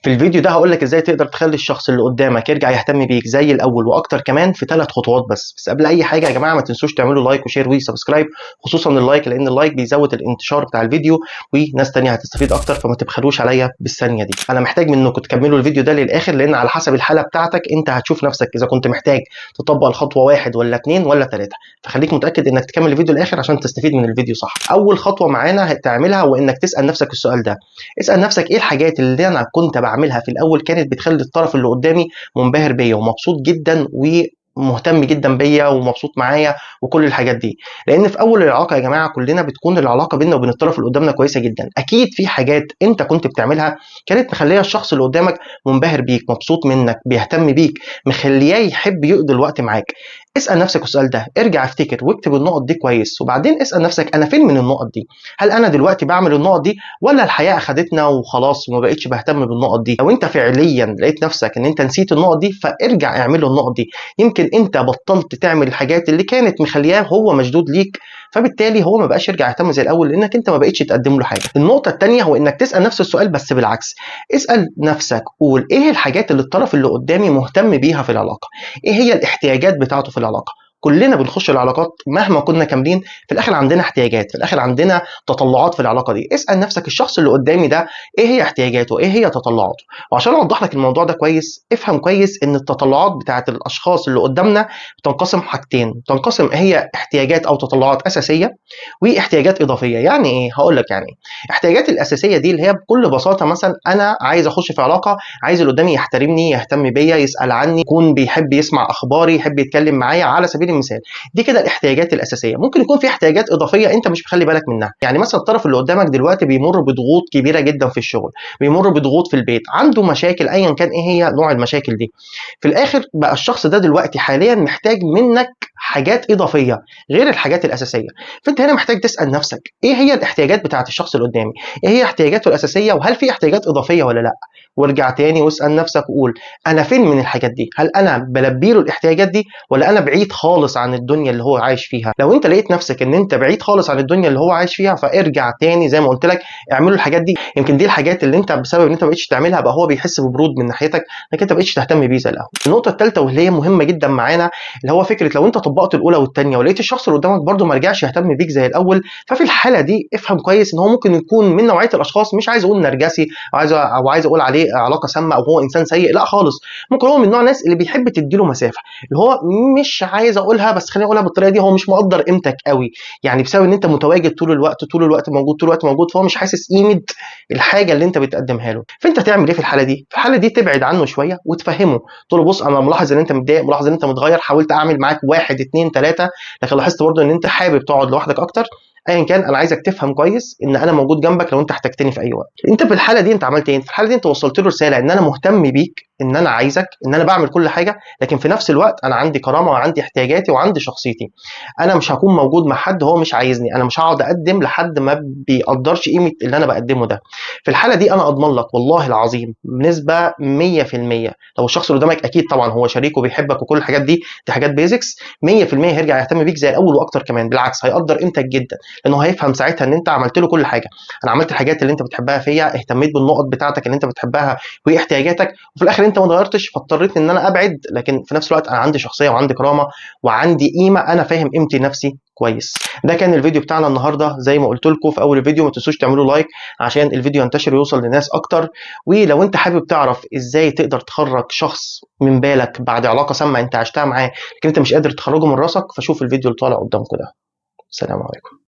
في الفيديو ده هقول لك ازاي تقدر تخلي الشخص اللي قدامك يرجع يهتم بيك زي الاول واكتر كمان في 3 خطوات بس قبل اي حاجه يا جماعه ما تنسوش تعملوا لايك وشير وسبسكرايب، خصوصا اللايك لان اللايك بيزود الانتشار بتاع الفيديو وناس تانية هتستفيد اكتر، فما تبخلوش عليا بالثانيه دي. انا محتاج منكم تكملوا الفيديو ده للاخر لان على حسب الحاله بتاعتك انت هتشوف نفسك اذا كنت محتاج تطبق الخطوه 1 ولا 2 ولا 3، فخليك متاكد انك تكمل الفيديو للاخر عشان تستفيد من الفيديو صح. اول خطوه معانا هتعملها هو انك تسال نفسك السؤال ده. اسال نفسك ايه الحاجات اللي انا كنت بعملها في الاول كانت بتخلي الطرف اللي قدامي منبهر بيا ومبسوط جدا ومهتم جدا بيا ومبسوط معايا وكل الحاجات دي. لان في اول العلاقه يا جماعه كلنا بتكون العلاقه بيننا وبين الطرف اللي قدامنا كويسه جدا، اكيد في حاجات انت كنت بتعملها كانت مخليه الشخص اللي قدامك منبهر بيك، مبسوط منك، بيهتم بيك، مخلياه يحب يقضي الوقت معاك. اسال نفسك السؤال ده، ارجع افتكر واكتب النقط دي كويس، وبعدين اسال نفسك انا فين من النقط دي؟ هل انا دلوقتي بعمل النقط دي ولا الحياه اخدتنا وخلاص وما بقتش بهتم بالنقط دي؟ لو انت فعليا لقيت نفسك ان انت نسيت النقط دي فارجع اعمل له النقط دي. يمكن انت بطلت تعمل الحاجات اللي كانت مخلياه هو مشدود ليك، فبالتالي هو ما بقاش يرجع يهتم زي الاول لانك انت ما بقتش تقدم له حاجه. النقطه الثانيه هو انك تسال نفس السؤال بس بالعكس. اسال نفسك قول ايه الحاجات اللي الطرف اللي قدامي مهتم بيها في العلاقه؟ ايه هي الاحتياجات بتاعته في العلاقه؟ كلنا بنخش العلاقات مهما كنا كاملين في الاخر عندنا احتياجات، في الاخر عندنا تطلعات في العلاقه دي. اسال نفسك الشخص اللي قدامي ده ايه هي احتياجاته، ايه هي تطلعاته. وعشان اوضح لك الموضوع ده كويس افهم كويس ان التطلعات بتاعت الاشخاص اللي قدامنا بتنقسم حاجتين، تنقسم هي احتياجات او تطلعات اساسيه واحتياجات اضافيه. يعني ايه؟ هقول لك يعني ايه. الاحتياجات الاساسيه دي اللي هي بكل بساطه مثلا انا عايز اخش في علاقه، عايز اللي قدامي يحترمني، يهتم بيا، يسال عني، يكون بيحب يسمع اخباري، يحب يتكلم معايا على سبيل المثال. دي كده الاحتياجات الاساسيه. ممكن يكون في احتياجات اضافيه انت مش مخلي بالك منها، يعني مثلا الطرف اللي قدامك دلوقتي بيمر بضغوط كبيره جدا في الشغل، بيمر بضغوط في البيت، عنده مشاكل ايا كان ايه هي نوع المشاكل دي. في الاخر بقى الشخص ده دلوقتي حاليا محتاج منك حاجات اضافيه غير الحاجات الاساسيه. فانت هنا محتاج تسال نفسك ايه هي الاحتياجات بتاعت الشخص اللي قدامي، ايه هي احتياجاته الاساسيه، وهل في احتياجات اضافيه ولا لا. وارجع تاني واسال نفسك وقول انا فين من الحاجات دي؟ هل انا بلبي له الاحتياجات دي ولا انا بعيد خالص عن الدنيا اللي هو عايش فيها؟ لو انت لقيت نفسك ان انت بعيد خالص عن الدنيا اللي هو عايش فيها فارجع تاني زي ما قلت لك اعملوا الحاجات دي. يمكن دي الحاجات اللي انت بسبب ان انت ما بقتش تعملها بقى هو بيحس ببرود من ناحيتك انك انت ما بقتش تهتم بيه زي الاول. النقطه الثالثه واللي هي مهمه جدا معانا اللي هو فكره لو انت طبقت الاولى والثانيه ولقيت الشخص اللي قدامك برده ما رجعش يهتم بيك زي الاول، ففي الحاله دي افهم كويس ان هو ممكن يكون من نوعيه الاشخاص، مش عايز اقول نرجسي او عايز اقول عليه علاقه سامه او هو انسان سيء، لا خالص. ممكن هو من نوع الناس اللي بيحب تديله مسافه، اللي هو مش عايز اقولها بس خليني اقولها بالطريقه دي، هو مش مقدر قيمتك قوي، يعني بسبب ان انت متواجد طول الوقت، طول الوقت موجود، طول الوقت موجود، فهو مش حاسس قيمه الحاجه اللي انت بتقدمها له. فانت تعمل ايه في الحاله دي؟ في الحاله دي تبعد عنه شويه وتفهمه، تقول له بص انا ملاحظ ان انت متضايق، ملاحظ ان انت متغير، حاولت اعمل معاك 1 2 3 لكن لاحظت برضه ان انت حابب تقعد لوحدك اكتر. ايا كان انا عايزك تفهم كويس ان انا موجود جنبك لو انت احتجتني في اي وقت. انت في الحاله دي انت عملت ايه؟ في الحاله دي انت وصلت له رساله ان انا مهتم بيك، ان انا عايزك، ان انا بعمل كل حاجه، لكن في نفس الوقت انا عندي كرامه وعندي احتياجاتي وعندي شخصيتي. انا مش هكون موجود مع حد هو مش عايزني، انا مش هقعد اقدم لحد ما بيقدرش قيمه اللي انا بقدمه ده. في الحاله دي انا اضمن لك والله العظيم بنسبه 100% لو الشخص اللي قدامك اكيد طبعا هو شريك وبيحبك وكل الحاجات دي حاجات بيزكس، 100% هيرجع يهتم بيك زي الاول واكتر كمان، بالعكس هيقدر قيمتك جدا لانه هيفهم ساعتها ان انت عملت له كل حاجه. انا عملت الحاجات اللي انت بتحبها فيا، اهتميت بالنقط بتاعتك اللي انت بتحبها واحتياجاتك، وفي الاخر انت ما اتغيرتش فاضطريت ان انا ابعد، لكن في نفس الوقت انا عندي شخصيه وعندي كرامه وعندي قيمه، انا فاهم قيمتي نفسي كويس. ده كان الفيديو بتاعنا النهارده، زي ما قلت لكم في اول الفيديو ما تنسوش تعملوا لايك عشان الفيديو ينتشر ويوصل لناس اكتر. ولو انت حابب تعرف ازاي تقدر تخرج شخص من بالك بعد علاقه سامه انت عشتها معاه لكن انت مش قادر تخرجه من راسك، فشوف الفيديو اللي طالع قدامكم ده. السلام عليكم.